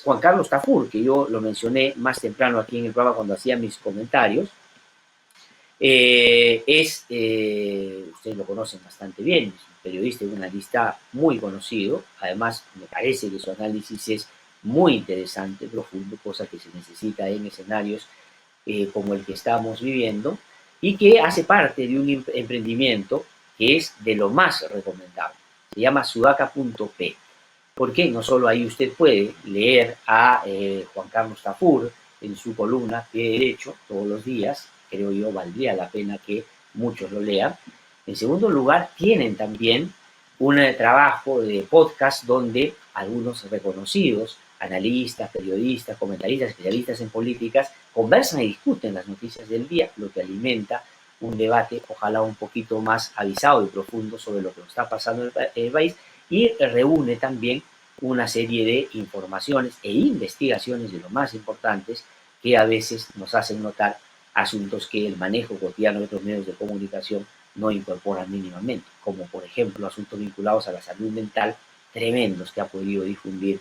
Juan Carlos Tafur, que yo lo mencioné más temprano aquí en el programa cuando hacía mis comentarios. Ustedes lo conocen bastante bien, es un periodista y un analista muy conocido. Además, me parece que su análisis es muy interesante, profundo, cosa que se necesita en escenarios como el que estamos viviendo, y que hace parte de un emprendimiento que es de lo más recomendable. Se llama sudaca.p, porque no solo ahí usted puede leer a Juan Carlos Tafur en su columna Pie Derecho todos los días, creo yo valdría la pena que muchos lo lean. En segundo lugar, tienen también un trabajo de podcast donde algunos reconocidos, analistas, periodistas, comentaristas, especialistas en políticas, conversan y discuten las noticias del día, lo que alimenta un debate, ojalá un poquito más avisado y profundo sobre lo que nos está pasando en el país, y reúne también una serie de informaciones e investigaciones de lo más importantes que a veces nos hacen notar asuntos que el manejo cotidiano de otros medios de comunicación no incorporan mínimamente, como por ejemplo asuntos vinculados a la salud mental tremendos que ha podido difundir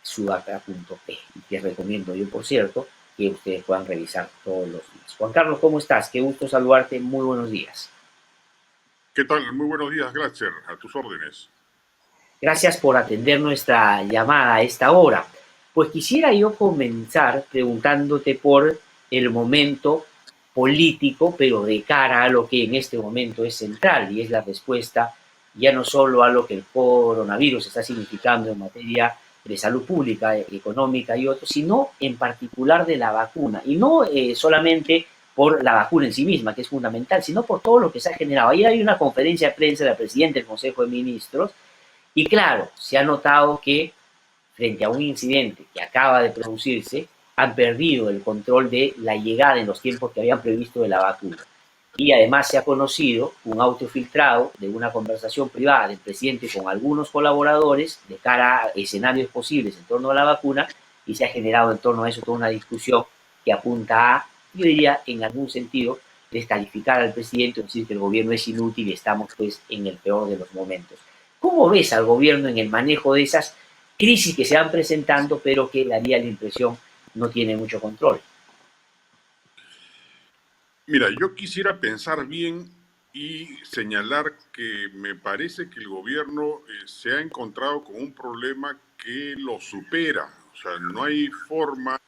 sudaca.p, y que recomiendo yo, por cierto, que ustedes puedan revisar todos los días. Juan Carlos, ¿cómo estás? Qué gusto saludarte, muy buenos días. ¿Qué tal? Muy buenos días, Glatzer, a tus órdenes. Gracias por atender nuestra llamada a esta hora. Pues quisiera yo comenzar preguntándote por el momento político, pero de cara a lo que en este momento es central, y es la respuesta ya no solo a lo que el coronavirus está significando en materia de salud pública, económica y otros, sino en particular de la vacuna. Y no solamente por la vacuna en sí misma, que es fundamental, sino por todo lo que se ha generado. Ayer hay una conferencia de prensa del presidente del Consejo de Ministros, y claro, se ha notado que frente a un incidente que acaba de producirse, han perdido el control de la llegada en los tiempos que habían previsto de la vacuna. Y además se ha conocido un audio filtrado de una conversación privada del presidente con algunos colaboradores de cara a escenarios posibles en torno a la vacuna, y se ha generado en torno a eso toda una discusión que apunta a, yo diría, en algún sentido, descalificar al presidente, decir que el gobierno es inútil y estamos pues en el peor de los momentos. ¿Cómo ves al gobierno en el manejo de esas crisis que se van presentando, pero que daría la impresión no tiene mucho control? Mira, yo quisiera pensar bien y señalar que me parece que el gobierno se ha encontrado con un problema que lo supera. O sea, no hay forma.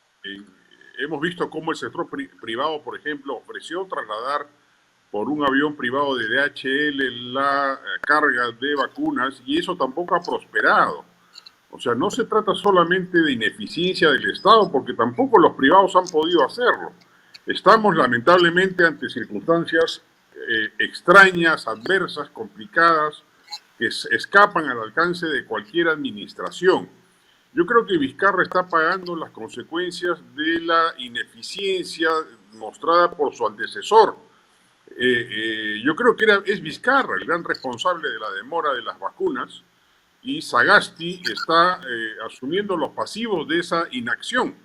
Hemos visto cómo el sector privado, por ejemplo, ofreció trasladar por un avión privado de DHL la carga de vacunas y eso tampoco ha prosperado. O sea, no se trata solamente de ineficiencia del Estado, porque tampoco los privados han podido hacerlo. Estamos lamentablemente ante circunstancias extrañas, adversas, complicadas, que escapan al alcance de cualquier administración. Yo creo que Vizcarra está pagando las consecuencias de la ineficiencia mostrada por su antecesor. Yo creo que es Vizcarra el gran responsable de la demora de las vacunas, y Sagasti está asumiendo los pasivos de esa inacción.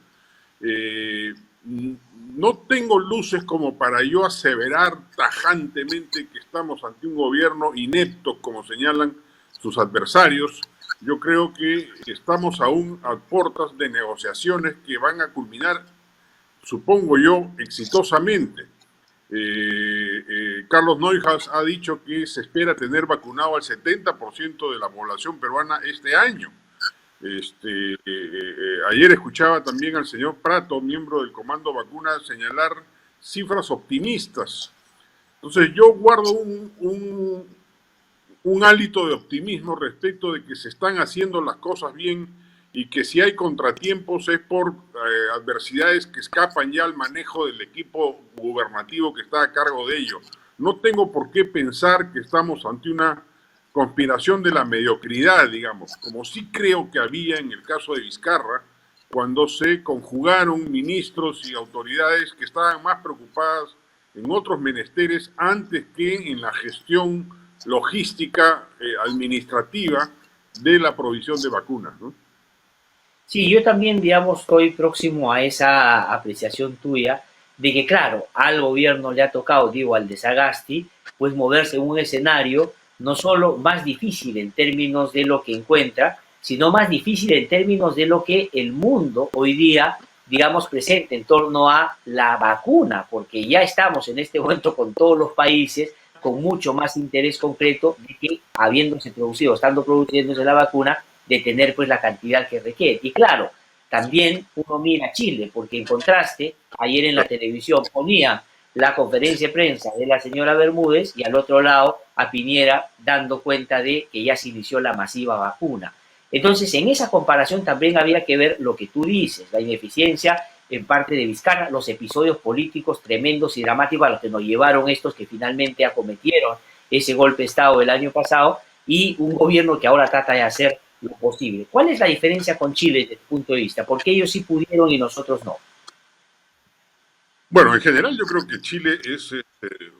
No tengo luces como para yo aseverar tajantemente que estamos ante un gobierno inepto, como señalan sus adversarios. Yo creo que estamos aún a puertas de negociaciones que van a culminar, supongo yo, exitosamente. Carlos Neuhaus ha dicho que se espera tener vacunado al 70% de la población peruana este año. Ayer escuchaba también al señor Prato, miembro del Comando Vacuna, señalar cifras optimistas. Entonces yo guardo un hálito de optimismo respecto de que se están haciendo las cosas bien, y que si hay contratiempos es por adversidades que escapan ya al manejo del equipo gubernativo que está a cargo de ello. No tengo por qué pensar que estamos ante una conspiración de la mediocridad, digamos, como sí creo que había en el caso de Vizcarra, cuando se conjugaron ministros y autoridades que estaban más preocupadas en otros menesteres antes que en la gestión logística administrativa de la provisión de vacunas, ¿no? Sí, yo también, digamos, estoy próximo a esa apreciación tuya de que, claro, al gobierno le ha tocado, digo, al de Sagasti, pues moverse en un escenario no solo más difícil en términos de lo que encuentra, sino más difícil en términos de lo que el mundo hoy día, digamos, presenta en torno a la vacuna, porque ya estamos en este momento con todos los países con mucho más interés concreto de que, habiéndose producido, estando produciéndose la vacuna, de tener pues la cantidad que requiere. Y claro, también uno mira Chile, porque en contraste, ayer en la televisión ponía la conferencia de prensa de la señora Bermúdez y al otro lado a Piñera dando cuenta de que ya se inició la masiva vacuna. Entonces, en esa comparación también había que ver lo que tú dices, la ineficiencia en parte de Vizcarra, los episodios políticos tremendos y dramáticos a los que nos llevaron estos que finalmente acometieron ese golpe de Estado el año pasado y un gobierno que ahora trata de hacer lo posible. ¿Cuál es la diferencia con Chile desde tu punto de vista? ¿Por qué ellos sí pudieron y nosotros no? Bueno, en general yo creo que Chile es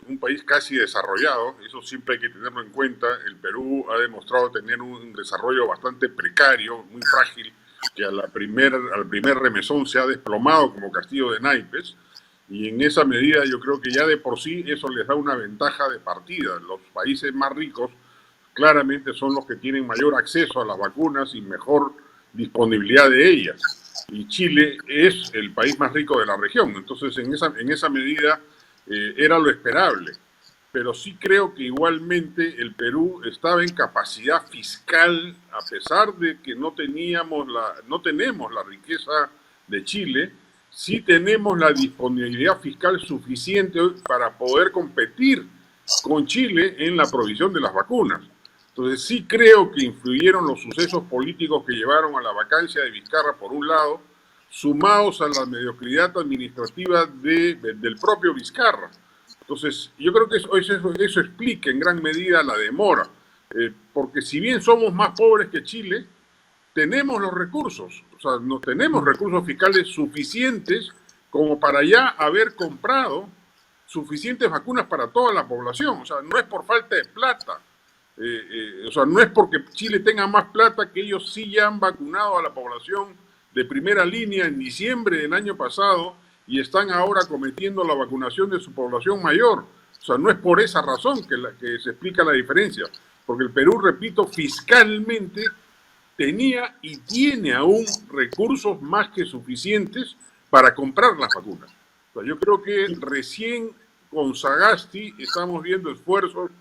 un país casi desarrollado, eso siempre hay que tenerlo en cuenta. El Perú ha demostrado tener un desarrollo bastante precario, muy frágil, que al primer remesón se ha desplomado como castillo de naipes, y en esa medida yo creo que ya de por sí eso les da una ventaja de partida. Los países más ricos claramente son los que tienen mayor acceso a las vacunas y mejor disponibilidad de ellas. Y Chile es el país más rico de la región, entonces en esa medida era lo esperable. Pero sí creo que igualmente el Perú estaba en capacidad fiscal, a pesar de que no tenemos la riqueza de Chile, sí tenemos la disponibilidad fiscal suficiente para poder competir con Chile en la provisión de las vacunas. Entonces sí creo que influyeron los sucesos políticos que llevaron a la vacancia de Vizcarra por un lado, sumados a la mediocridad administrativa del propio Vizcarra. Entonces yo creo que eso explica en gran medida la demora, porque si bien somos más pobres que Chile, tenemos los recursos, o sea, no tenemos recursos fiscales suficientes como para ya haber comprado suficientes vacunas para toda la población. O sea, no es por falta de plata. O sea, no es porque Chile tenga más plata que ellos sí ya han vacunado a la población de primera línea en diciembre del año pasado y están ahora cometiendo la vacunación de su población mayor. O sea, no es por esa razón que se explica la diferencia, porque el Perú, repito, fiscalmente tenía y tiene aún recursos más que suficientes para comprar las vacunas. O sea, yo creo que recién con Sagasti estamos viendo esfuerzos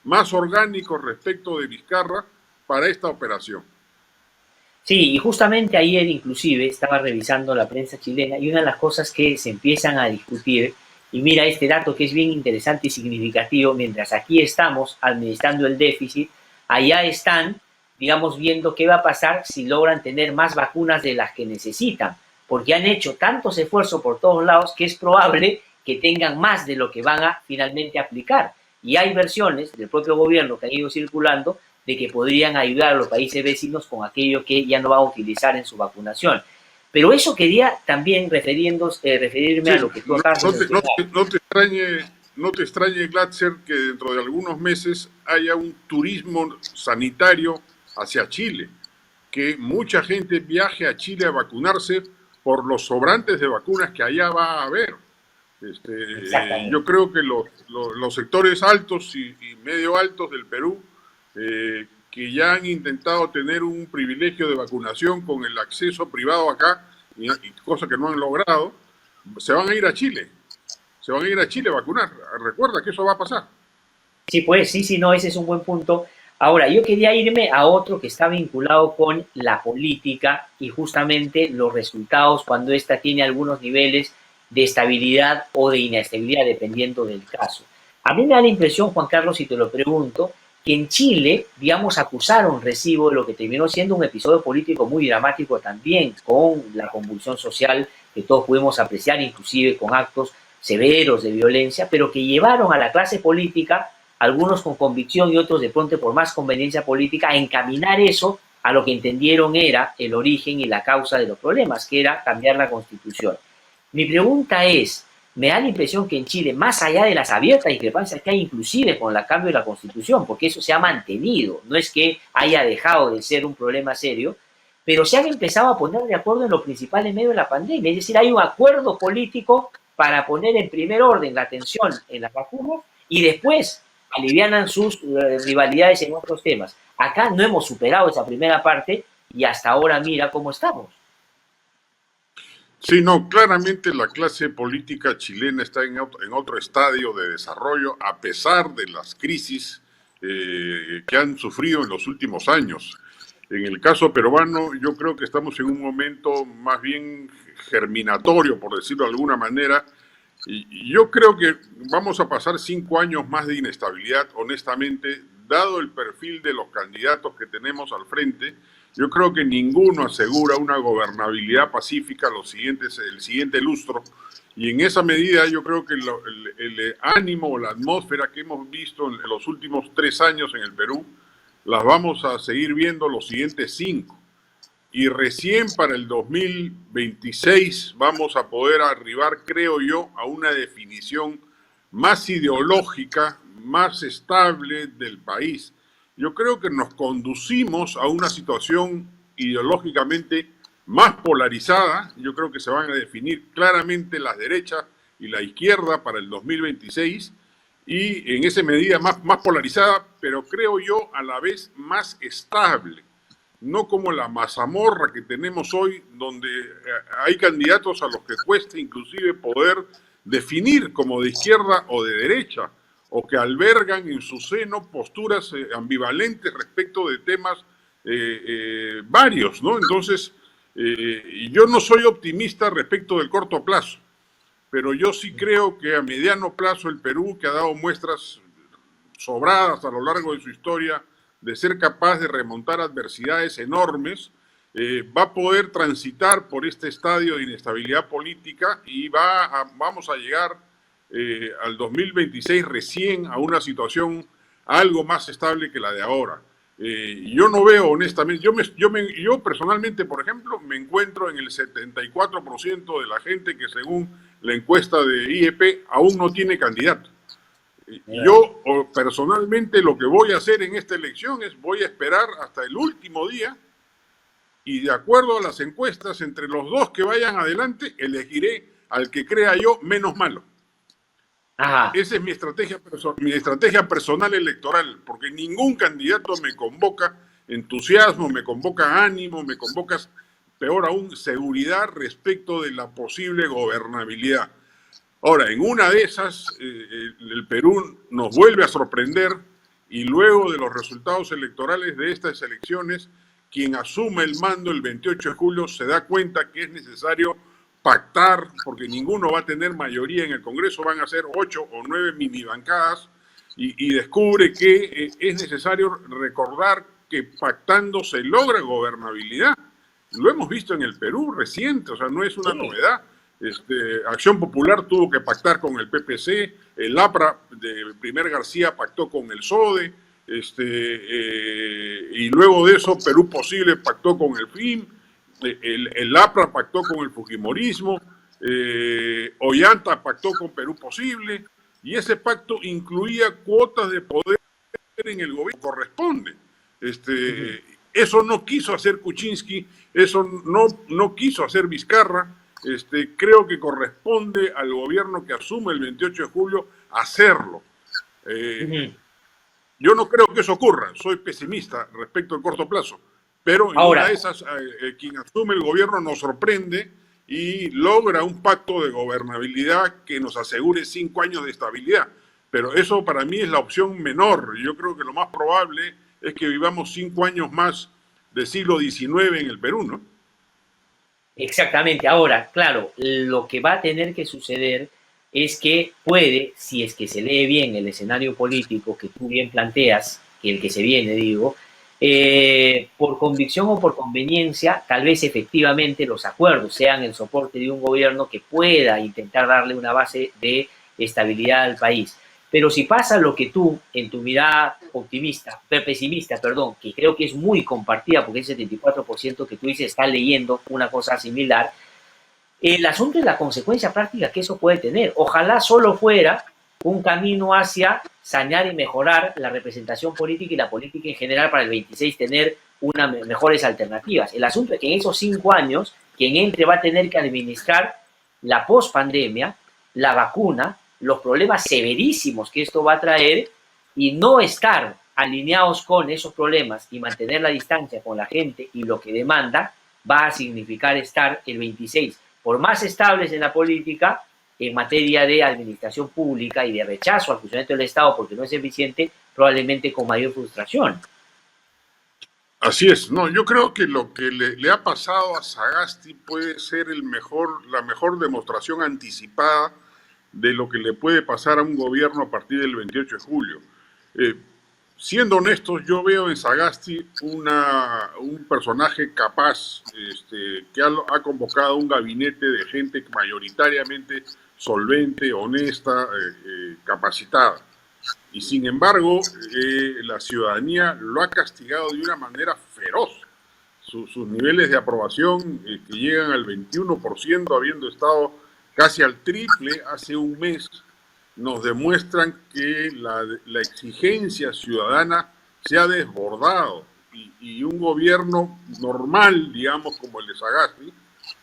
más orgánicos respecto de Vizcarra para esta operación. Sí, y justamente ayer inclusive estaba revisando la prensa chilena y una de las cosas que se empiezan a discutir, y mira este dato que es bien interesante y significativo, mientras aquí estamos administrando el déficit, allá están, digamos, viendo qué va a pasar si logran tener más vacunas de las que necesitan, porque han hecho tantos esfuerzos por todos lados que es probable que tengan más de lo que van a finalmente aplicar. Y hay versiones del propio gobierno que han ido circulando de que podrían ayudar a los países vecinos con aquello que ya no van a utilizar en su vacunación. Pero eso quería también referirme a lo que tú acabas de mencionar. No te extrañe, Glatzer, que dentro de algunos meses haya un turismo sanitario hacia Chile, que mucha gente viaje a Chile a vacunarse por los sobrantes de vacunas que allá va a haber. Yo creo que los sectores altos y medio altos del Perú, que ya han intentado tener un privilegio de vacunación con el acceso privado acá, y cosa que no han logrado, se van a ir a Chile. Se van a ir a Chile a vacunar. Recuerda que eso va a pasar. Sí, pues, sí, no, ese es un buen punto. Ahora, yo quería irme a otro que está vinculado con la política y justamente los resultados cuando ésta tiene algunos niveles de estabilidad o de inestabilidad, dependiendo del caso. A mí me da la impresión, Juan Carlos, si te lo pregunto, que en Chile, digamos, acusaron recibo de lo que terminó siendo un episodio político muy dramático también, con la convulsión social que todos pudimos apreciar, inclusive con actos severos de violencia, pero que llevaron a la clase política, algunos con convicción y otros de pronto por más conveniencia política, a encaminar eso a lo que entendieron era el origen y la causa de los problemas, que era cambiar la Constitución. Mi pregunta es, me da la impresión que en Chile, más allá de las abiertas discrepancias que hay inclusive con el cambio de la Constitución, porque eso se ha mantenido, no es que haya dejado de ser un problema serio, pero se han empezado a poner de acuerdo en lo principal en medio de la pandemia, es decir, hay un acuerdo político para poner en primer orden la atención en las vacunas y después alivianan sus rivalidades en otros temas. Acá no hemos superado esa primera parte y hasta ahora mira cómo estamos. Sí, no, claramente la clase política chilena está en otro estadio de desarrollo a pesar de las crisis que han sufrido en los últimos años. En el caso peruano, yo creo que estamos en un momento más bien germinatorio, por decirlo de alguna manera, y yo creo que vamos a pasar 5 años más de inestabilidad, honestamente, dado el perfil de los candidatos que tenemos al frente. Yo creo que ninguno asegura una gobernabilidad pacífica el siguiente lustro, y en esa medida yo creo que el ánimo o la atmósfera que hemos visto en los últimos 3 años en el Perú, las vamos a seguir viendo los siguientes 5. Y recién para el 2026 vamos a poder arribar, creo yo, a una definición más ideológica, más estable del país. Yo creo que nos conducimos a una situación ideológicamente más polarizada. Yo creo que se van a definir claramente las derechas y la izquierda para el 2026, y en esa medida más polarizada, pero creo yo a la vez más estable. No como la mazamorra que tenemos hoy, donde hay candidatos a los que cuesta inclusive poder definir como de izquierda o de derecha, o que albergan en su seno posturas ambivalentes respecto de temas varios, ¿no? Entonces, yo no soy optimista respecto del corto plazo, pero yo sí creo que a mediano plazo el Perú, que ha dado muestras sobradas a lo largo de su historia de ser capaz de remontar adversidades enormes, va a poder transitar por este estadio de inestabilidad política y vamos a llegar al 2026 recién a una situación algo más estable que la de ahora. Yo no veo, honestamente, yo personalmente, por ejemplo, me encuentro en el 74% de la gente que según la encuesta de IEP aún no tiene candidato. Yo personalmente lo que voy a hacer en esta elección es voy a esperar hasta el último día y de acuerdo a las encuestas, entre los dos que vayan adelante, elegiré al que crea yo menos malo. Ajá. Esa es mi estrategia personal electoral, porque ningún candidato me convoca entusiasmo, me convoca ánimo, me convoca, peor aún, seguridad respecto de la posible gobernabilidad. Ahora, en una de esas, el Perú nos vuelve a sorprender y luego de los resultados electorales de estas elecciones, quien asume el mando el 28 de julio se da cuenta que es necesario pactar, porque ninguno va a tener mayoría en el Congreso, van a ser 8 o 9 mini bancadas, y descubre que es necesario recordar que pactando se logra gobernabilidad. Lo hemos visto en el Perú reciente, o sea, no es una novedad. Acción Popular tuvo que pactar con el PPC, el APRA de Primer García pactó con el SODE, y luego de eso Perú Posible pactó con el FIM, el APRA pactó con el Fujimorismo, Ollanta pactó con Perú Posible, y ese pacto incluía cuotas de poder en el gobierno, corresponde. Eso no quiso hacer Kuczynski, eso no quiso hacer Vizcarra. Creo que corresponde al gobierno que asume el 28 de julio hacerlo. Yo no creo que eso ocurra, soy pesimista respecto al corto plazo, pero en una de esas, quien asume el gobierno nos sorprende y logra un pacto de gobernabilidad que nos asegure 5 años de estabilidad. Pero eso para mí es la opción menor. Yo creo que lo más probable es que vivamos 5 años más del siglo XIX en el Perú, ¿no? Exactamente. Ahora, claro, lo que va a tener que suceder es que puede, si es que se lee bien el escenario político que tú bien planteas, que el que se viene, digo, por convicción o por conveniencia, tal vez efectivamente los acuerdos sean el soporte de un gobierno que pueda intentar darle una base de estabilidad al país. Pero si pasa lo que tú, en tu mirada pesimista, que creo que es muy compartida, porque ese 74% que tú dices está leyendo una cosa similar, el asunto es la consecuencia práctica que eso puede tener. Ojalá solo fuera un camino hacia sanear y mejorar la representación política y la política en general para el 26 tener mejores alternativas. El asunto es que en esos 5 años, quien entre va a tener que administrar la pospandemia, la vacuna, los problemas severísimos que esto va a traer y no estar alineados con esos problemas y mantener la distancia con la gente y lo que demanda, va a significar estar el 26, por más estables en la política, en materia de administración pública y de rechazo al funcionamiento del Estado porque no es eficiente, probablemente con mayor frustración. Así es, no, yo creo que lo que le ha pasado a Sagasti puede ser la mejor demostración anticipada de lo que le puede pasar a un gobierno a partir del 28 de julio. Siendo honestos, yo veo en Sagasti un personaje capaz, que ha convocado un gabinete de gente mayoritariamente solvente, honesta, capacitada. Y sin embargo, la ciudadanía lo ha castigado de una manera feroz. Sus niveles de aprobación, que llegan al 21%, habiendo estado casi al triple hace un mes, nos demuestran que la exigencia ciudadana se ha desbordado y un gobierno normal, digamos, como el de Sagasti,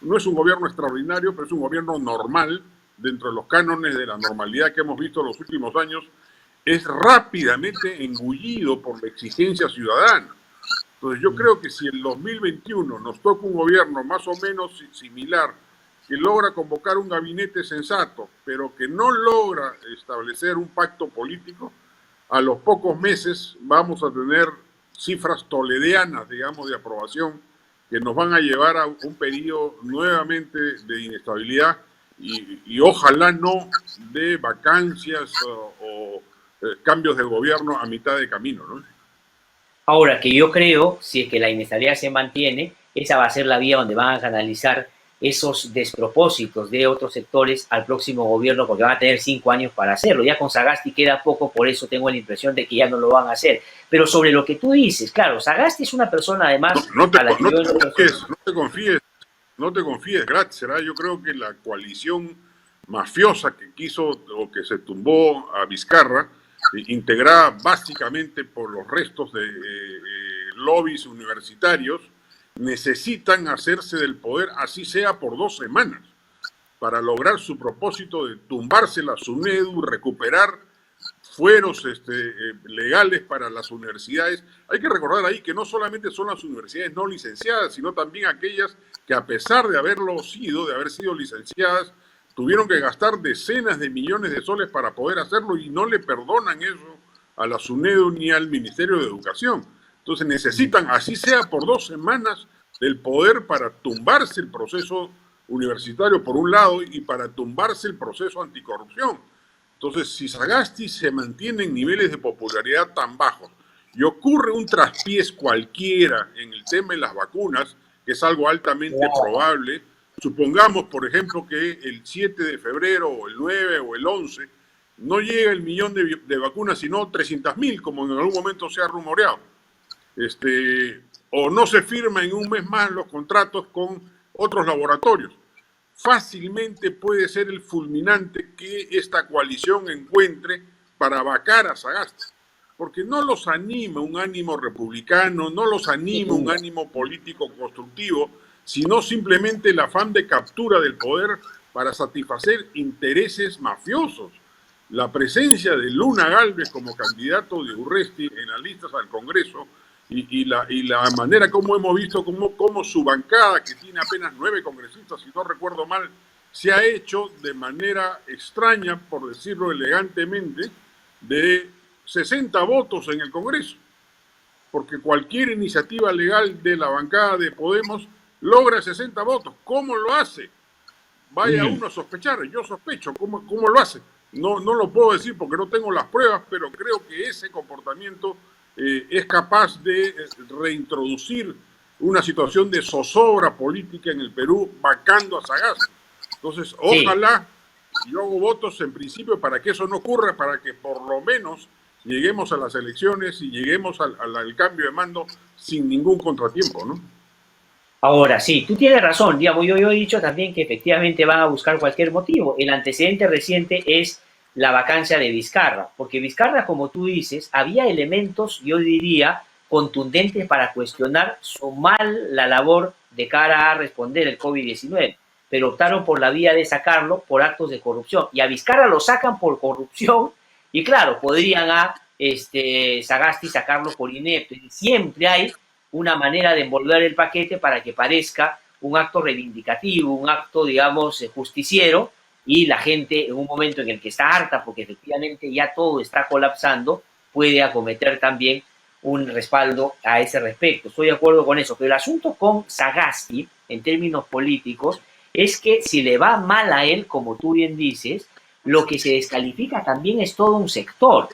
no es un gobierno extraordinario, pero es un gobierno normal dentro de los cánones de la normalidad que hemos visto en los últimos años, es rápidamente engullido por la exigencia ciudadana. Entonces yo creo que si en 2021 nos toca un gobierno más o menos similar, que logra convocar un gabinete sensato, pero que no logra establecer un pacto político, a los pocos meses vamos a tener cifras toledianas, digamos, de aprobación, que nos van a llevar a un periodo nuevamente de inestabilidad y ojalá no de vacancias o cambios de gobierno a mitad de camino, ¿no? Ahora, que yo creo, si es que la inestabilidad se mantiene, esa va a ser la vía donde van a canalizar esos despropósitos de otros sectores al próximo gobierno, porque van a tener 5 años para hacerlo. Ya con Sagasti queda poco, por eso tengo la impresión de que ya no lo van a hacer. Pero sobre lo que tú dices, claro, Sagasti es una persona además no te confíes, Gratzer, yo creo que la coalición mafiosa que quiso o que se tumbó a Vizcarra, integrada básicamente por los restos de lobbies universitarios, necesitan hacerse del poder, así sea por 2 semanas, para lograr su propósito de tumbarse la SUNEDU, recuperar fueros legales para las universidades. Hay que recordar ahí que no solamente son las universidades no licenciadas, sino también aquellas que, a pesar de haber sido licenciadas, tuvieron que gastar decenas de millones de soles para poder hacerlo y no le perdonan eso a la SUNEDU ni al Ministerio de Educación. Entonces necesitan, así sea por 2 semanas, del poder para tumbarse el proceso universitario por un lado y para tumbarse el proceso anticorrupción. Entonces, si Sagasti se mantiene en niveles de popularidad tan bajos y ocurre un traspiés cualquiera en el tema de las vacunas, que es algo altamente probable, supongamos, por ejemplo, que el 7 de febrero o el 9 o el 11 no llega el 1.000.000 de vacunas, sino 300.000, como en algún momento se ha rumoreado. O no se firma en un mes más los contratos con otros laboratorios. Fácilmente puede ser el fulminante que esta coalición encuentre para vacar a Sagasti, porque no los anima un ánimo republicano, no los anima un ánimo político constructivo, sino simplemente el afán de captura del poder para satisfacer intereses mafiosos. La presencia de Luna Gálvez como candidato de Urresti en las listas al Congreso y la manera como hemos visto cómo su bancada, que tiene apenas 9 congresistas, si no recuerdo mal, se ha hecho de manera extraña, por decirlo elegantemente, de 60 votos en el Congreso. Porque cualquier iniciativa legal de la bancada de Podemos logra 60 votos. ¿Cómo lo hace? Vaya uno a sospechar. Yo sospecho. ¿Cómo lo hace? No lo puedo decir porque no tengo las pruebas, pero creo que ese comportamiento es capaz de reintroducir una situación de zozobra política en el Perú, vacando a Sagasti. Entonces, ojalá, yo hago votos en principio para que eso no ocurra, para que por lo menos lleguemos a las elecciones y lleguemos al cambio de mando sin ningún contratiempo, ¿no? Ahora, sí, tú tienes razón, digamos, yo he dicho también que efectivamente van a buscar cualquier motivo. El antecedente reciente es la vacancia de Vizcarra, porque Vizcarra, como tú dices, había elementos, yo diría, contundentes para cuestionar su la labor de cara a responder el COVID-19, pero optaron por la vía de sacarlo por actos de corrupción, y a Vizcarra lo sacan por corrupción, y claro, podrían Sagasti sacarlo por inepto. Siempre hay una manera de envolver el paquete para que parezca un acto reivindicativo, un acto, digamos, justiciero, y la gente en un momento en el que está harta, porque efectivamente ya todo está colapsando, puede acometer también un respaldo a ese respecto. Estoy de acuerdo con eso, pero el asunto con Sagasti, en términos políticos, es que si le va mal a él, como tú bien dices, lo que se descalifica también es todo un sector,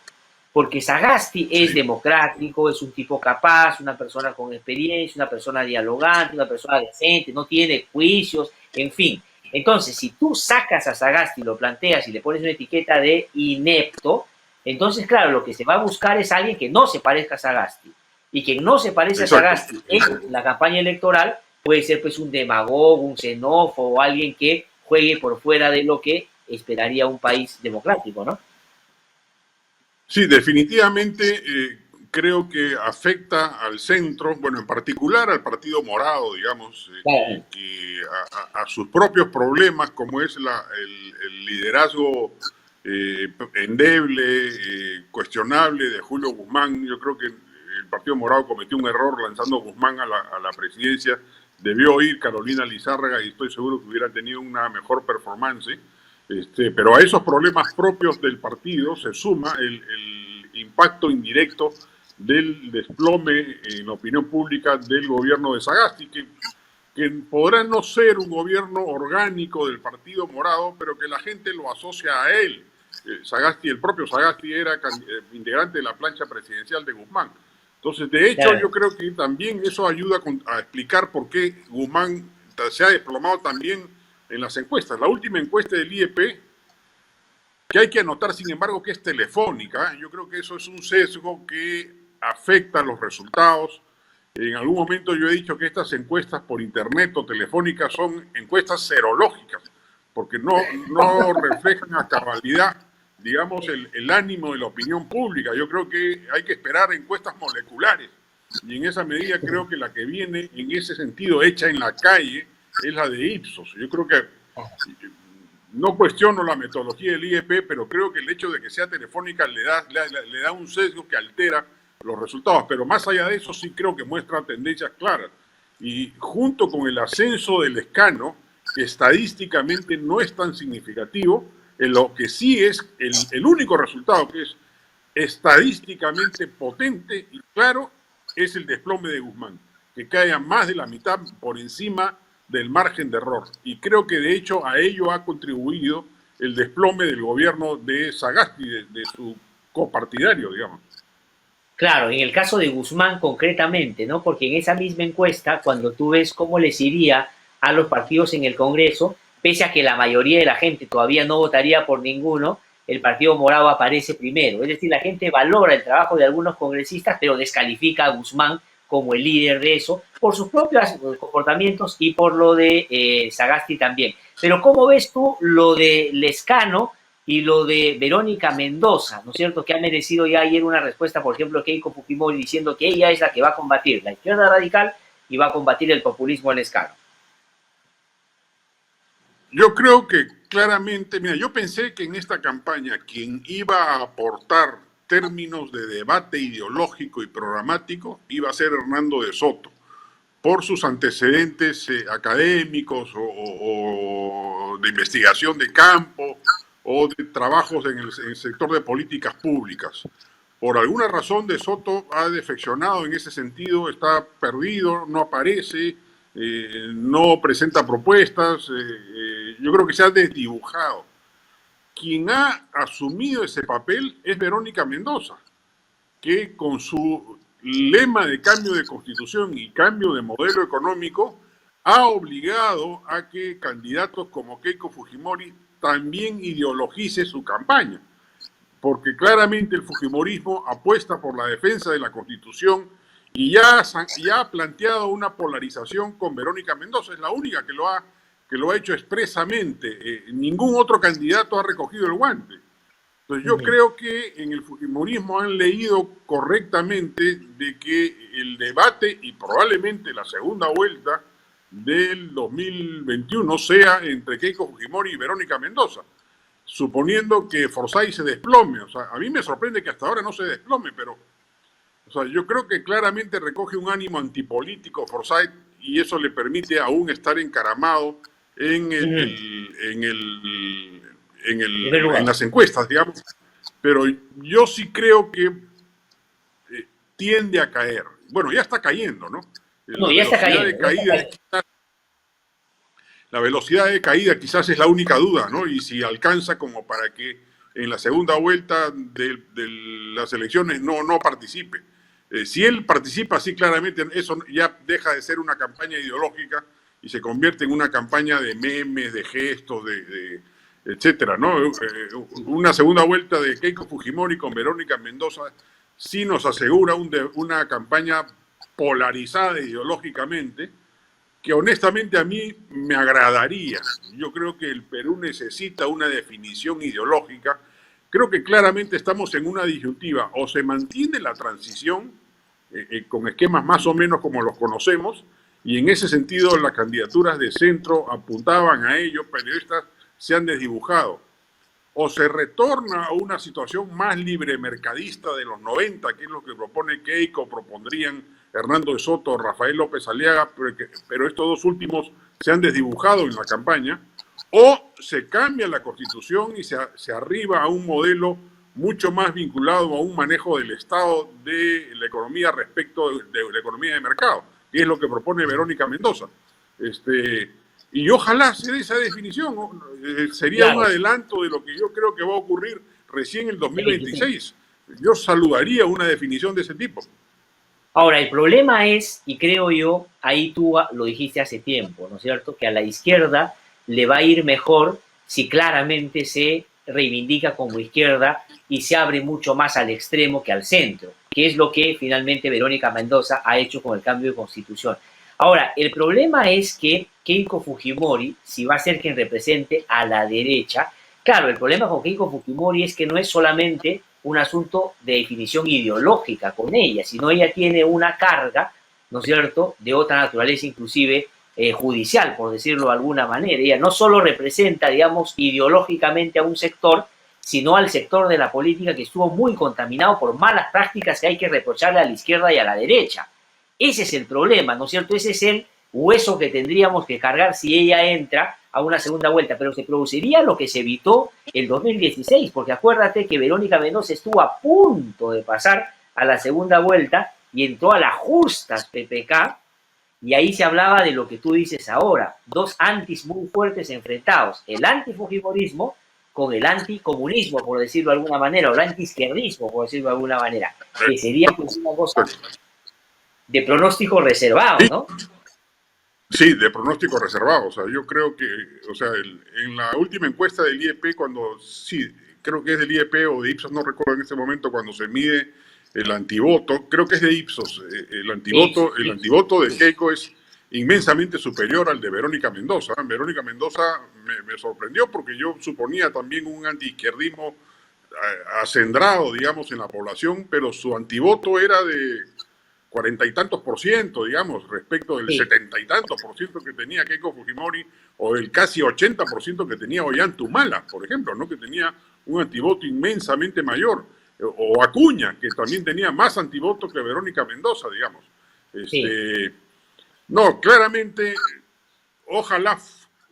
porque Sagasti es democrático, es un tipo capaz, una persona con experiencia, una persona dialogante, una persona decente, no tiene juicios, en fin. Entonces, si tú sacas a Sagasti, lo planteas y le pones una etiqueta de inepto, entonces, claro, lo que se va a buscar es alguien que no se parezca a Sagasti. Y quien no se parece a Sagasti en la campaña electoral puede ser pues un demagogo, un xenófobo, alguien que juegue por fuera de lo que esperaría un país democrático, ¿no? Sí, definitivamente creo que afecta al centro, bueno, en particular al Partido Morado, digamos, que a sus propios problemas, como es el liderazgo endeble, cuestionable de Julio Guzmán. Yo creo que el Partido Morado cometió un error lanzando a Guzmán a la presidencia. Debió ir Carolina Lizárraga y estoy seguro que hubiera tenido una mejor performance. Pero a esos problemas propios del partido se suma el impacto indirecto del desplome en la opinión pública del gobierno de Sagasti, que podrá no ser un gobierno orgánico del Partido Morado, pero que la gente lo asocia a él. Sagasti, el propio Sagasti era integrante de la plancha presidencial de Guzmán. Entonces, de hecho, yo creo que también eso ayuda a explicar por qué Guzmán se ha desplomado también en las encuestas. La última encuesta del IEP, que hay que anotar, sin embargo, que es telefónica. Yo creo que eso es un sesgo que afecta los resultados. En algún momento yo he dicho que estas encuestas por internet o telefónicas son encuestas serológicas, porque no reflejan a cabalidad, digamos, el ánimo de la opinión pública. Yo creo que hay que esperar encuestas moleculares, y en esa medida creo que la que viene en ese sentido hecha en la calle es la de Ipsos. Yo creo que no cuestiono la metodología del IEP, pero creo que el hecho de que sea telefónica le da un sesgo que altera los resultados. Pero más allá de eso, sí creo que muestra tendencias claras. Y junto con el ascenso del escano, que estadísticamente no es tan significativo, en lo que sí es el único resultado que es estadísticamente potente y claro, es el desplome de Guzmán, que cae a más de la mitad por encima del margen de error. Y creo que de hecho a ello ha contribuido el desplome del gobierno de Sagasti, de su copartidario, digamos. Claro, en el caso de Guzmán concretamente, ¿no? Porque en esa misma encuesta, cuando tú ves cómo les iría a los partidos en el Congreso, pese a que la mayoría de la gente todavía no votaría por ninguno, el Partido Morado aparece primero. Es decir, la gente valora el trabajo de algunos congresistas, pero descalifica a Guzmán como el líder de eso, por sus propios comportamientos y por lo de Sagasti también. Pero ¿cómo ves tú lo de Lescano y lo de Verónica Mendoza, ¿no es cierto?, que ha merecido ya ayer una respuesta, por ejemplo, Keiko Fujimori diciendo que ella es la que va a combatir la izquierda radical y va a combatir el populismo lescano? Yo creo que claramente, mira, yo pensé que en esta campaña quien iba a aportar términos de debate ideológico y programático iba a ser Hernando de Soto, por sus antecedentes académicos o de investigación de campo o de trabajos en el sector de políticas públicas. Por alguna razón De Soto ha defeccionado en ese sentido, está perdido, no aparece, no presenta propuestas, yo creo que se ha desdibujado. Quien ha asumido ese papel es Verónica Mendoza, que con su lema de cambio de constitución y cambio de modelo económico ha obligado a que candidatos como Keiko Fujimori también ideologice su campaña, porque claramente el fujimorismo apuesta por la defensa de la Constitución y ya ha planteado una polarización con Verónica Mendoza. Es la única que lo ha hecho expresamente. Ningún otro candidato ha recogido el guante. Entonces yo creo que en el fujimorismo han leído correctamente de que el debate y probablemente la segunda vuelta del 2021 sea entre Keiko Fujimori y Verónica Mendoza. suponiendo que Forsyth se desplome. O sea, a mí me sorprende que hasta ahora no se desplome, pero o sea, yo creo que claramente recoge un ánimo antipolítico Forsyth y eso le permite aún estar encaramado en, Ujú. Primer en lugar. las encuestas, digamos. Pero yo sí creo que tiende a caer. Bueno, ya está cayendo, ¿no? No, La ya está velocidad de cayendo, ya está caída, cayendo. la velocidad de caída quizás es la única duda, ¿no? Y si alcanza como para que en la segunda vuelta de las elecciones no participe. Si él participa, sí, claramente, eso ya deja de ser una campaña ideológica y se convierte en una campaña de memes, de gestos, etcétera, ¿no? Una segunda vuelta de Keiko Fujimori con Verónica Mendoza sí nos asegura una campaña polarizada ideológicamente, que honestamente a mí me agradaría. Yo creo que el Perú necesita una definición ideológica. Creo que claramente estamos en una disyuntiva. O se mantiene la transición con esquemas más o menos como los conocemos, y en ese sentido las candidaturas de centro apuntaban a ello, pero estas se han desdibujado. O se retorna a una situación más libre mercadista de los 90, que es lo que propone Keiko, propondrían Hernando de Soto, Rafael López Aliaga, pero estos dos últimos se han desdibujado en la campaña, o se cambia la constitución y se arriba a un modelo mucho más vinculado a un manejo del Estado de la economía respecto de la economía de mercado, que es lo que propone Verónica Mendoza. Este, y ojalá se dé esa definición, ¿no? Sería un Claro, adelanto de lo que yo creo que va a ocurrir recién en el 26. 2026. Yo saludaría una definición de ese tipo. Ahora, el problema es, y creo yo, ahí tú lo dijiste hace tiempo, ¿no es cierto?, que a la izquierda le va a ir mejor si claramente se reivindica como izquierda y se abre mucho más al extremo que al centro, que es lo que finalmente Verónica Mendoza ha hecho con el cambio de constitución. Ahora, el problema es que Keiko Fujimori, si va a ser quien represente a la derecha, claro, el problema con Keiko Fujimori es que no es solamente un asunto de definición ideológica con ella, sino ella tiene una carga, ¿no es cierto?, de otra naturaleza, inclusive judicial, por decirlo de alguna manera. Ella no solo representa, digamos, ideológicamente a un sector, sino al sector de la política que estuvo muy contaminado por malas prácticas que hay que reprocharle a la izquierda y a la derecha. Ese es el problema, ¿no es cierto? Ese es el hueso que tendríamos que cargar si ella entra a una segunda vuelta, pero se produciría lo que se evitó el 2016, porque acuérdate que Verónica Mendoza estuvo a punto de pasar a la segunda vuelta y entró a las justas PPK, y ahí se hablaba de lo que tú dices ahora, dos antis muy fuertes enfrentados, el antifujimorismo con el anticomunismo, por decirlo de alguna manera, o el antiizquierdismo, por decirlo de alguna manera, que sería pues una cosa de pronóstico reservado, Sí, ¿no? sí, de pronóstico reservado. O sea, yo creo que, o sea, en la última encuesta del IEP, cuando, sí, creo que es del IEP o de Ipsos, no recuerdo en este momento, cuando se mide el antivoto, creo que es de Ipsos, Ipsos, el Ipsos. antivoto de Keiko es inmensamente superior al de Verónica Mendoza. Verónica Mendoza me sorprendió porque yo suponía también un antiizquierdismo acendrado, digamos, en la población, pero su antivoto era de 40 y tantos %, digamos, respecto del Sí, 70 y tantos % que tenía Keiko Fujimori o el casi 80% que tenía Ollanta por ejemplo, ¿no? Que tenía un antivoto inmensamente mayor, o Acuña, que también tenía más antivoto que Verónica Mendoza, digamos. sí, Este, no, claramente, ojalá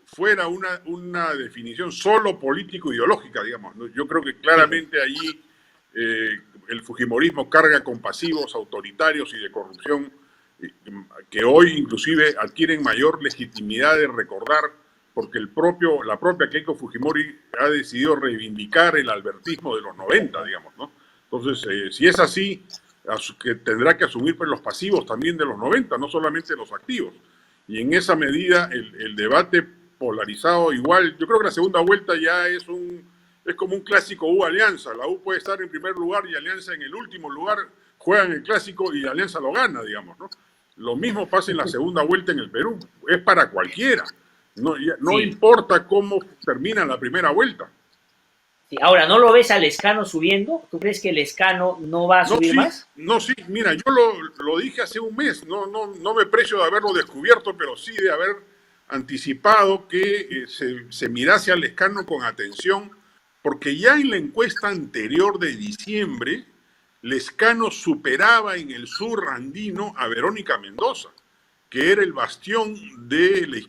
fuera una definición solo político-ideológica, digamos, ¿no? Yo creo que sí, pues. claramente allí el fujimorismo carga con pasivos autoritarios y de corrupción que hoy inclusive adquieren mayor legitimidad de recordar porque la propia Keiko Fujimori ha decidido reivindicar el albertismo de los 90, digamos, ¿no? Entonces, si es así, que tendrá que asumir pues, los pasivos también de los 90, no solamente los activos. Y en esa medida, el debate polarizado, igual, yo creo que la segunda vuelta ya es como un clásico U-Alianza. La U puede estar en primer lugar y Alianza en el último lugar, juegan el clásico y Alianza lo gana, digamos, ¿no? Lo mismo pasa en la segunda vuelta en el Perú, es para cualquiera. No Sí, importa cómo termina la primera vuelta. sí. Ahora, ¿no lo ves al Lescano subiendo? ¿Tú crees que el Lescano no va a No, subir sí, más? no, sí, mira, yo lo dije hace un mes, no me precio de haberlo descubierto, pero sí de haber anticipado que se mirase al Lescano con atención porque ya en la encuesta anterior de diciembre, Lescano superaba en el sur andino a Verónica Mendoza, que era el bastión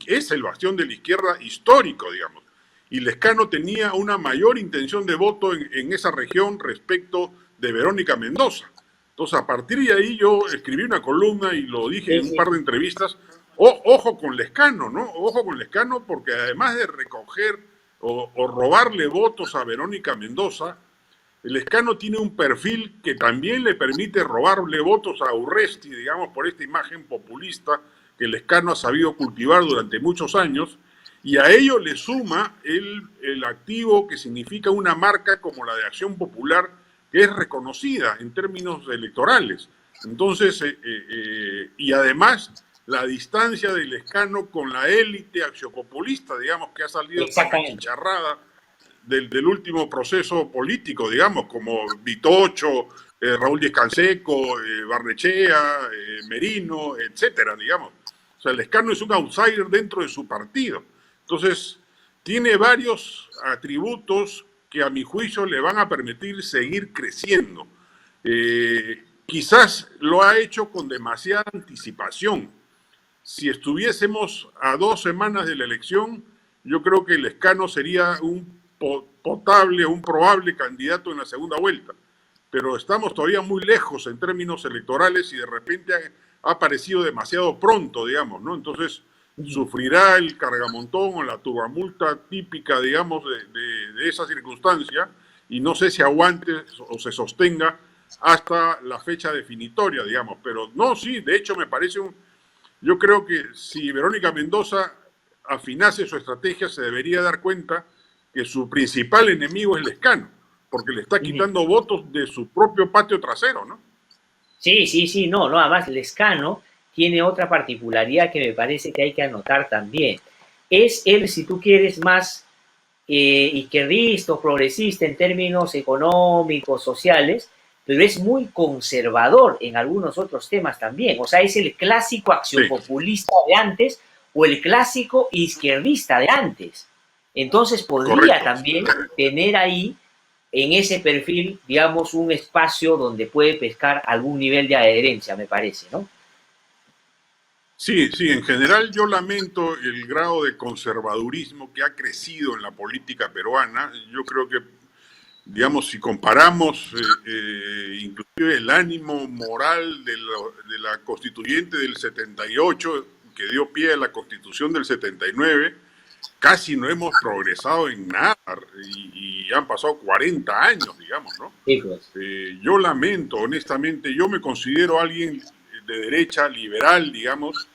es el bastión de la izquierda histórico, digamos. Y Lescano tenía una mayor intención de voto en esa región respecto de Verónica Mendoza. Entonces, a partir de ahí yo escribí una columna y lo dije Sí, en un sí. par de entrevistas. Ojo con Lescano, ¿no? Ojo con Lescano, porque además de recoger o robarle votos a Verónica Mendoza, Lescano tiene un perfil que también le permite robarle votos a Urresti, digamos, por esta imagen populista que Lescano ha sabido cultivar durante muchos años, y a ello le suma el activo que significa una marca como la de Acción Popular, que es reconocida en términos electorales. Entonces, y además la distancia de Lescano con la élite axiopopulista, digamos, que ha salido tan Exactamente. achicharrada del último proceso político, digamos, como Vitocho, Raúl Díez Canseco, Barnechea, Merino, etcétera, digamos. O sea, Lescano es un outsider dentro de su partido. Entonces, tiene varios atributos que a mi juicio le van a permitir seguir creciendo. Quizás lo ha hecho con demasiada anticipación. Si estuviésemos a 2 semanas de la elección, yo creo que Lescano sería un potable, un probable candidato en la segunda vuelta. Pero estamos todavía muy lejos en términos electorales y de repente ha aparecido demasiado pronto, digamos, ¿no? Entonces sufrirá el cargamontón o la turbamulta típica, digamos, de esa circunstancia y no sé si aguante o se sostenga hasta la fecha definitoria, digamos. Pero no, sí, de hecho me parece yo creo que si Verónica Mendoza afinase su estrategia, se debería dar cuenta que su principal enemigo es Lescano, porque le está Ujú. quitando votos de su propio patio trasero, ¿no? Sí, sí, sí, no, no, además Lescano tiene otra particularidad que me parece que hay que anotar también. Es él, si tú quieres, más izquierdista o progresista en términos económicos, sociales, pero es muy conservador en algunos otros temas también. O sea, es el clásico Sí, axiopopulista de antes o el clásico izquierdista de antes. Entonces podría correcto. también tener ahí en ese perfil, digamos, un espacio donde puede pescar algún nivel de adherencia, me parece, ¿no? Sí, sí, en general yo lamento el grado de conservadurismo que ha crecido en la política peruana. Yo creo que, digamos, si comparamos inclusive el ánimo moral de la constituyente del 78, que dio pie a la constitución del 79, casi no hemos progresado en nada y han pasado 40 años, digamos, ¿no? Sí, pues. Yo lamento, honestamente, yo me considero alguien de derecha liberal, digamos,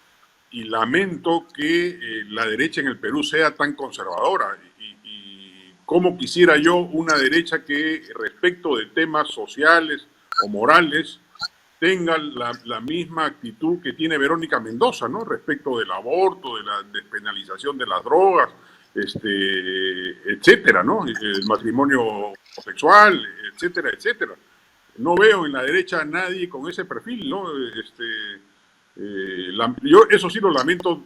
y lamento que la derecha en el Perú sea tan conservadora. Y cómo quisiera yo una derecha que respecto de temas sociales o morales tenga la misma actitud que tiene Verónica Mendoza, ¿no? Respecto del aborto, de la despenalización de las drogas, etcétera, ¿no? El matrimonio homosexual, etcétera, etcétera. No veo en la derecha a nadie con ese perfil, ¿no? Yo eso sí lo lamento,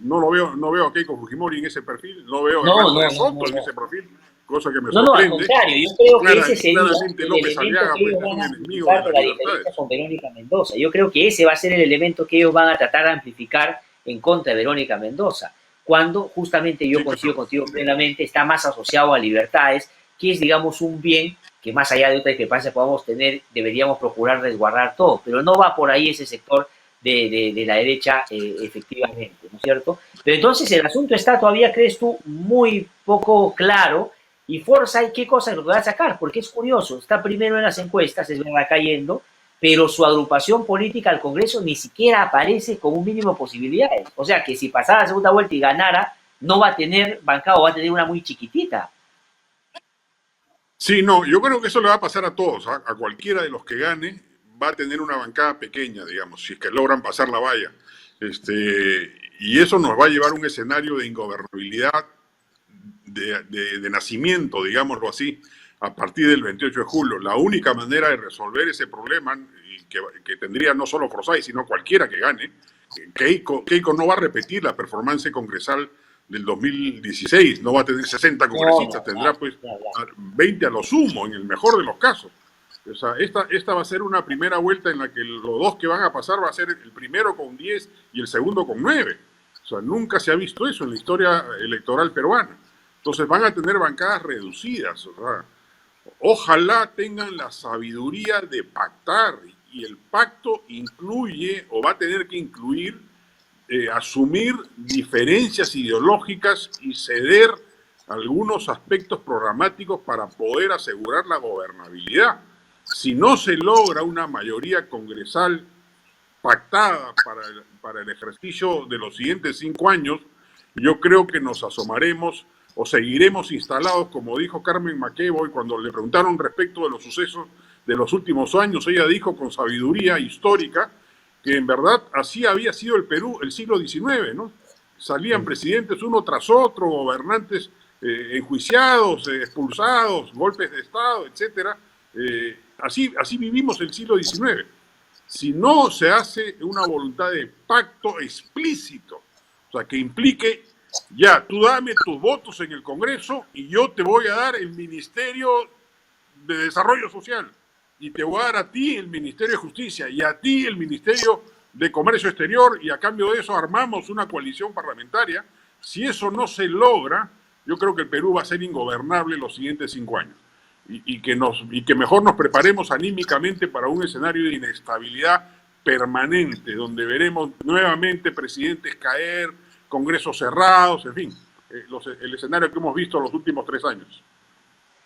no veo a Keiko Fujimori en ese perfil, no veo a No, Blanca no, de no, Soto no, en no. ese perfil, cosa que me No, no, al sorprende, contrario, yo y creo que ese sería claramente el López elemento Aliaga que pues, ellos es van un a enemigo de amplificar de las la diferencia libertades. con Verónica Mendoza. Yo creo que ese va a ser el elemento que ellos van a tratar de amplificar en contra de Verónica Mendoza, cuando justamente yo Sí, coincido claro. contigo plenamente, está más asociado a libertades, que es, digamos, un bien que más allá de otra discrepancia que podamos tener, deberíamos procurar resguardar todo, pero no va por ahí ese sector de la derecha efectivamente, ¿no es cierto? Pero entonces el asunto está todavía, crees tú, muy poco claro y Forsyth, ¿qué cosa lo va a sacar? Porque es curioso, está primero en las encuestas, es verdad, cayendo, pero su agrupación política al Congreso ni siquiera aparece con un mínimo de posibilidades. O sea que si pasara la segunda vuelta y ganara, no va a tener bancado, va a tener una muy chiquitita. Sí, no, yo creo que eso le va a pasar a todos, ¿ah? A cualquiera de los que gane va a tener una bancada pequeña, digamos, si es que logran pasar la valla. Y eso nos va a llevar a un escenario de ingobernabilidad de nacimiento, digámoslo así, a partir del 28 de julio. La única manera de resolver ese problema, y que tendría no solo Forsyth, sino cualquiera que gane, Keiko no va a repetir la performance congresal del 2016, no va a tener 60 congresistas, tendrá pues 20 a lo sumo, en el mejor de los casos. O sea, esta va a ser una primera vuelta en la que los dos que van a pasar va a ser el primero con 10 y el segundo con 9. O sea, nunca se ha visto eso en la historia electoral peruana. Entonces van a tener bancadas reducidas. O sea, ojalá tengan la sabiduría de pactar, y el pacto incluye o va a tener que incluir asumir diferencias ideológicas y ceder algunos aspectos programáticos para poder asegurar la gobernabilidad. Si no se logra una mayoría congresal pactada para el ejercicio de los siguientes 5 años, yo creo que nos asomaremos o seguiremos instalados, como dijo Carmen McEvoy cuando le preguntaron respecto de los sucesos de los últimos años. Ella dijo con sabiduría histórica que en verdad así había sido el Perú el siglo XIX, ¿no? Salían presidentes uno tras otro, gobernantes enjuiciados, expulsados, golpes de Estado, etcétera. Así vivimos el siglo XIX. Si no se hace una voluntad de pacto explícito, o sea, que implique, ya, tú dame tus votos en el Congreso y yo te voy a dar el Ministerio de Desarrollo Social, y te voy a dar a ti el Ministerio de Justicia y a ti el Ministerio de Comercio Exterior, y a cambio de eso armamos una coalición parlamentaria. Si eso no se logra, yo creo que el Perú va a ser ingobernable los siguientes 5 años. Y que mejor nos preparemos anímicamente para un escenario de inestabilidad permanente, donde veremos nuevamente presidentes caer, congresos cerrados, en fin, el escenario que hemos visto los últimos 3 años.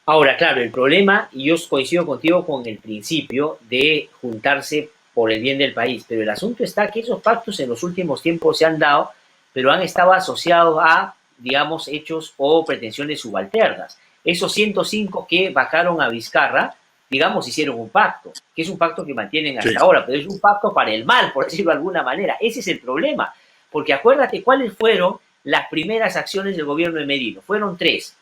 Ahora, claro, el problema, y yo coincido contigo con el principio de juntarse por el bien del país, pero el asunto está que esos pactos en los últimos tiempos se han dado, pero han estado asociados a, digamos, hechos o pretensiones subalternas. Esos 105 que bajaron a Vizcarra, digamos, hicieron un pacto, que es un pacto que mantienen hasta ahora, pero es un pacto para el mal, por decirlo de alguna manera. Ese es el problema, porque acuérdate cuáles fueron las primeras acciones del gobierno de Merino. Fueron 3.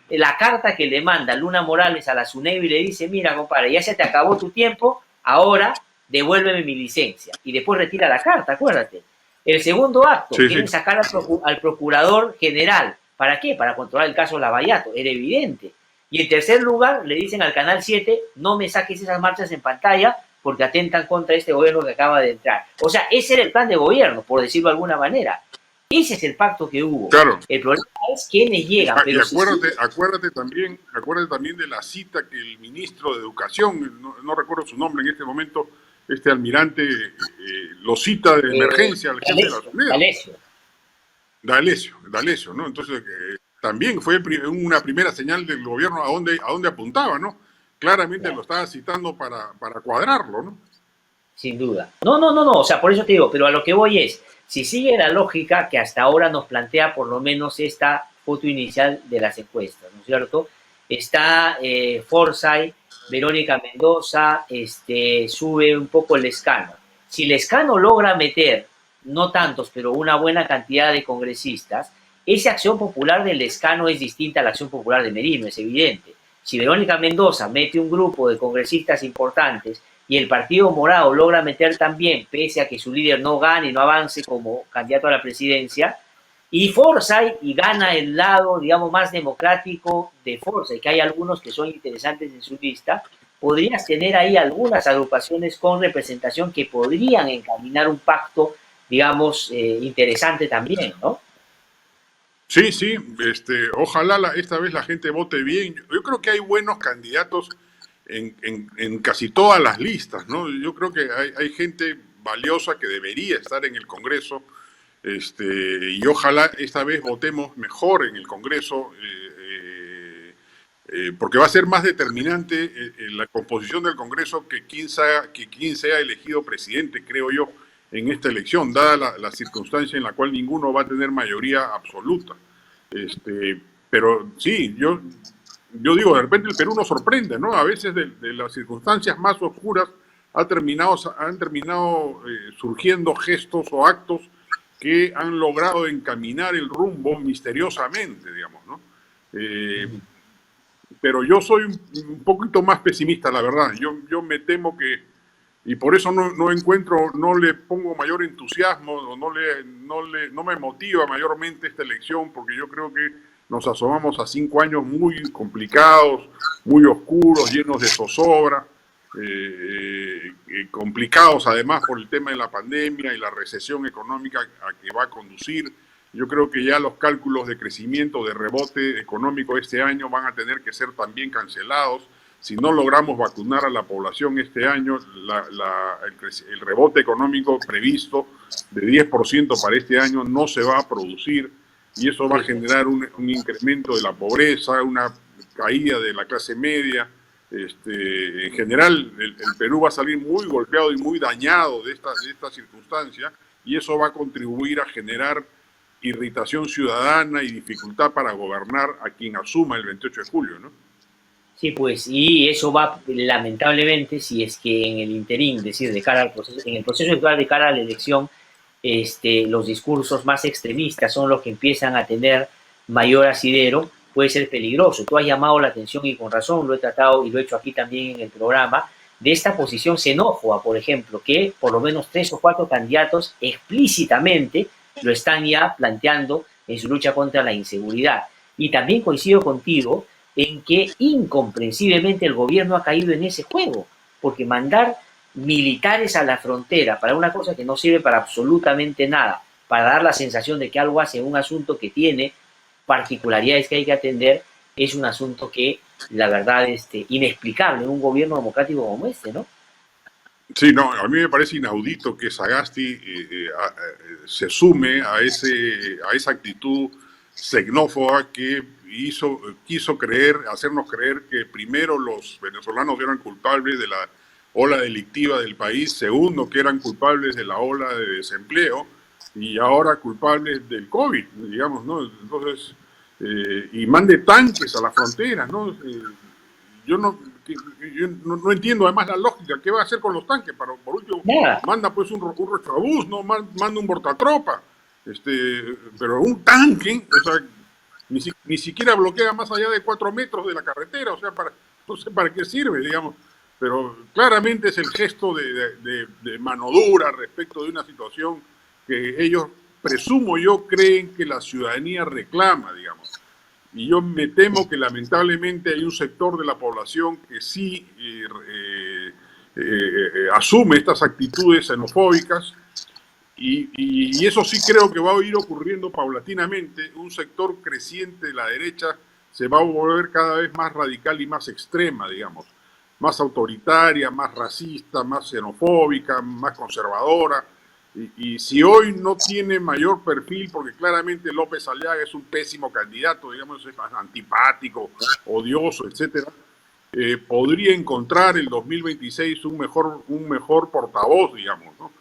La carta que le manda Luna Morales a la SUNEDU y le dice, mira, compadre, ya se te acabó tu tiempo, ahora devuélveme mi licencia. Y después retira la carta, acuérdate. El segundo acto, quieren sacar al procurador general. ¿Para qué? Para controlar el caso Lavallato, era evidente. Y en tercer lugar, le dicen al Canal 7, no me saques esas marchas en pantalla porque atentan contra este gobierno que acaba de entrar. O sea, ese era el plan de gobierno, por decirlo de alguna manera. Ese es el pacto que hubo. Claro. El problema es quiénes llegan. Pero acuérdate también de la cita que el ministro de Educación, no recuerdo su nombre en este momento, este almirante, lo cita de emergencia al jefe de la SUNEDU. D'Alessio, ¿no? Entonces, también fue una primera señal del gobierno a dónde apuntaba, ¿no? Claramente lo estaba citando para cuadrarlo, ¿no? Sin duda. No, o sea, por eso te digo, pero a lo que voy es, si sigue la lógica que hasta ahora nos plantea por lo menos esta foto inicial de las encuestas, ¿no es cierto? Está Forsyth, Verónica Mendoza, sube un poco el Lescano. Si Lescano logra meter, no tantos, pero una buena cantidad de congresistas, esa acción popular del Lescano es distinta a la acción popular de Merino, es evidente. Si Verónica Mendoza mete un grupo de congresistas importantes y el Partido Morado logra meter también, pese a que su líder no gane, no avance como candidato a la presidencia, y Forsyth, y gana el lado, digamos, más democrático de Forsyth, que hay algunos que son interesantes en su lista, podrías tener ahí algunas agrupaciones con representación que podrían encaminar un pacto, digamos, interesante también, ¿no? Sí, ojalá esta vez la gente vote bien. Yo creo que hay buenos candidatos en casi todas las listas, ¿no? Yo creo que hay gente valiosa que debería estar en el Congreso, y ojalá esta vez votemos mejor en el Congreso, porque va a ser más determinante la composición del Congreso que quién sea elegido presidente, creo yo, en esta elección, dada la circunstancia en la cual ninguno va a tener mayoría absoluta. Pero sí, yo digo, de repente el Perú nos sorprende, ¿no? A veces de las circunstancias más oscuras han terminado surgiendo gestos o actos que han logrado encaminar el rumbo misteriosamente, digamos, ¿no? Pero yo soy un poquito más pesimista, la verdad. Yo me temo que y por eso no encuentro, no le pongo mayor entusiasmo, o no me motiva mayormente esta elección, porque yo creo que nos asomamos a 5 años muy complicados, muy oscuros, llenos de zozobra, complicados además por el tema de la pandemia y la recesión económica a que va a conducir. Yo creo que ya los cálculos de crecimiento, de rebote económico este año van a tener que ser también cancelados. Si no logramos vacunar a la población este año, el rebote económico previsto de 10% para este año no se va a producir, y eso va a generar un incremento de la pobreza, una caída de la clase media. En general, el Perú va a salir muy golpeado y muy dañado de esta circunstancia, y eso va a contribuir a generar irritación ciudadana y dificultad para gobernar a quien asuma el 28 de julio, ¿no? Sí, pues, y eso va, lamentablemente, si es que en el interín, es decir, de cara al proceso, en el proceso electoral de cara a la elección, los discursos más extremistas son los que empiezan a tener mayor asidero, puede ser peligroso. Tú has llamado la atención, y con razón, lo he tratado y lo he hecho aquí también en el programa, de esta posición xenófoba, por ejemplo, que por lo menos 3 o 4 candidatos explícitamente lo están ya planteando en su lucha contra la inseguridad. Y también coincido contigo en que incomprensiblemente el gobierno ha caído en ese juego, porque mandar militares a la frontera para una cosa que no sirve para absolutamente nada, para dar la sensación de que algo hace un asunto que tiene particularidades que hay que atender, es un asunto que, la verdad, inexplicable en un gobierno democrático como este, ¿no? Sí, no, a mí me parece inaudito que Sagasti se sume a esa actitud xenófoba que quiso hacernos creer que primero los venezolanos eran culpables de la ola delictiva del país, segundo que eran culpables de la ola de desempleo y ahora culpables del COVID, digamos, ¿no? Entonces, y mande tanques a la frontera, ¿no? Yo no entiendo además la lógica. ¿Qué va a hacer con los tanques? Por último, Nada. manda pues un retrobús, ¿no? Manda un portatropa. Pero un tanque, o sea, ni siquiera bloquea más allá de 4 metros de la carretera, o sea, no sé para qué sirve, digamos. Pero claramente es el gesto de mano dura respecto de una situación que ellos, presumo yo, creen que la ciudadanía reclama, digamos. Y yo me temo que lamentablemente hay un sector de la población que sí asume estas actitudes xenofóbicas, y eso sí creo que va a ir ocurriendo paulatinamente. Un sector creciente de la derecha se va a volver cada vez más radical y más extrema, digamos, más autoritaria, más racista, más xenofóbica, más conservadora. Y si hoy no tiene mayor perfil, porque claramente López Aliaga es un pésimo candidato, digamos, es antipático, odioso, etcétera, podría encontrar el 2026 un mejor portavoz, digamos, ¿no?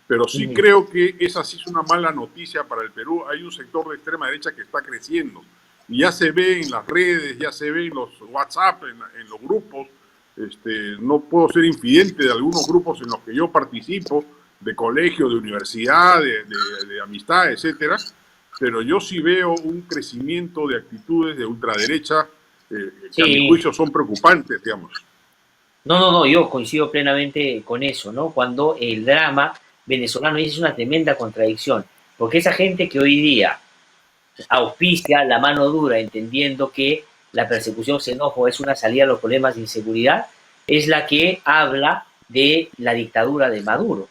Pero sí creo que esa sí es una mala noticia para el Perú. Hay un sector de extrema derecha que está creciendo, y ya se ve en las redes, ya se ve en los WhatsApp, en los grupos. No puedo ser infidente de algunos grupos en los que yo participo, de colegio, de universidad, de amistad, etcétera, pero yo sí veo un crecimiento de actitudes de ultraderecha que a mi juicio son preocupantes, digamos. No, yo coincido plenamente con eso, ¿no? Cuando el drama venezolano es una tremenda contradicción, porque esa gente que hoy día auspicia la mano dura, entendiendo que la persecución xenófoba es una salida a los problemas de inseguridad, es la que habla de la dictadura de Maduro,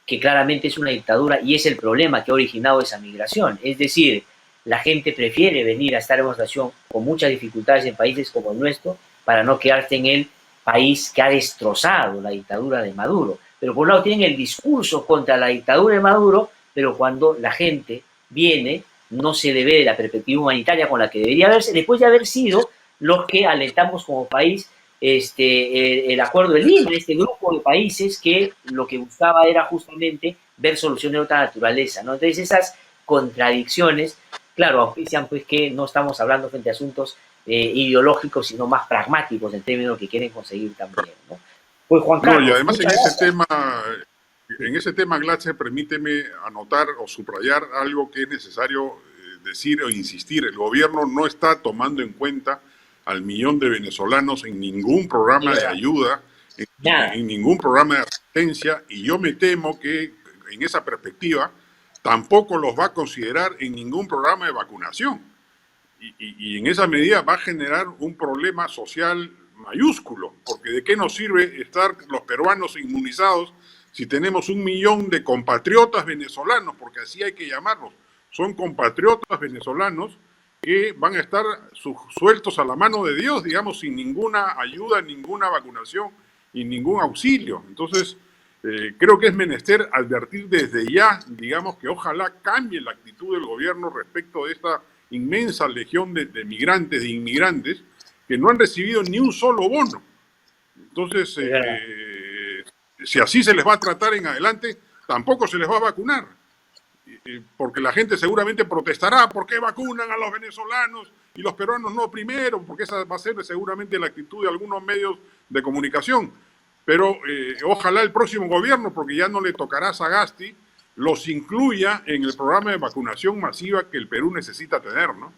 que claramente es una dictadura y es el problema que ha originado esa migración. Es decir, la gente prefiere venir a estar en una situación con muchas dificultades en países como el nuestro para no quedarse en el país que ha destrozado la dictadura de Maduro. Pero por un lado tienen el discurso contra la dictadura de Maduro, pero cuando la gente viene no se le ve de la perspectiva humanitaria con la que debería verse, después de haber sido los que alentamos como país el acuerdo de Lima, este grupo de países que lo que buscaba era justamente ver soluciones de otra naturaleza, ¿no? Entonces esas contradicciones, claro, auspician pues que no estamos hablando frente a asuntos ideológicos, sino más pragmáticos en términos que quieren conseguir también, ¿no? Pues Juan Carlos. No, y además en ese tema, Glatzer, permíteme anotar o subrayar algo que es necesario decir o insistir. El gobierno no está tomando en cuenta al millón de venezolanos en ningún programa de ayuda, Nada. en ningún programa de asistencia, y yo me temo que en esa perspectiva tampoco los va a considerar en ningún programa de vacunación. Y en esa medida va a generar un problema social mayúsculo, porque ¿de qué nos sirve estar los peruanos inmunizados si tenemos 1 millón de compatriotas venezolanos? Porque así hay que llamarlos. Son compatriotas venezolanos que van a estar sueltos a la mano de Dios, digamos, sin ninguna ayuda, ninguna vacunación y ningún auxilio. Entonces, creo que es menester advertir desde ya, digamos, que ojalá cambie la actitud del gobierno respecto de esta inmensa legión de migrantes, de inmigrantes, que no han recibido ni un solo bono. Entonces, si así se les va a tratar en adelante, tampoco se les va a vacunar. Porque la gente seguramente protestará, ¿por qué vacunan a los venezolanos y los peruanos no primero? Porque esa va a ser seguramente la actitud de algunos medios de comunicación. Pero ojalá el próximo gobierno, porque ya no le tocará a Sagasti, los incluya en el programa de vacunación masiva que el Perú necesita tener, ¿no?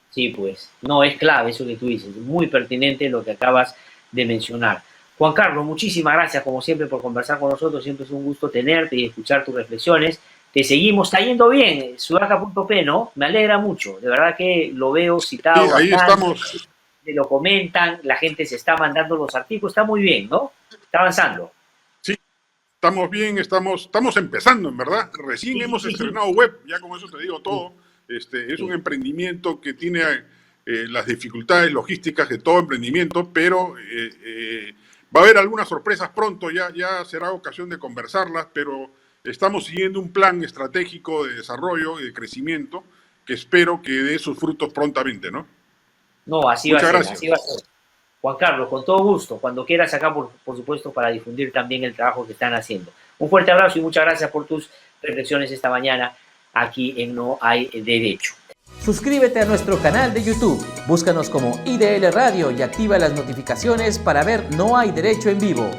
Sí, pues, no, es clave eso que tú dices, muy pertinente lo que acabas de mencionar. Juan Carlos, muchísimas gracias como siempre por conversar con nosotros, siempre es un gusto tenerte y escuchar tus reflexiones. Te seguimos, está yendo bien, sudaca.p, ¿no? Me alegra mucho, de verdad que lo veo citado. Sí, ahí bastante, estamos. me lo comentan, la gente se está mandando los artículos, está muy bien, ¿no? Está avanzando. Sí, estamos bien, estamos empezando, en verdad. Recién hemos estrenado web, ya con eso te digo todo. Es un emprendimiento que tiene las dificultades logísticas de todo emprendimiento, pero va a haber algunas sorpresas pronto, ya será ocasión de conversarlas, pero estamos siguiendo un plan estratégico de desarrollo y de crecimiento que espero que dé sus frutos prontamente, ¿no? No, así Muchas va a ser, gracias. así va a ser. Juan Carlos, con todo gusto, cuando quieras acá, por supuesto, para difundir también el trabajo que están haciendo. Un fuerte abrazo y muchas gracias por tus reflexiones esta mañana aquí en No Hay Derecho. Suscríbete a nuestro canal de YouTube, búscanos como IDL Radio y activa las notificaciones para ver No Hay Derecho en vivo.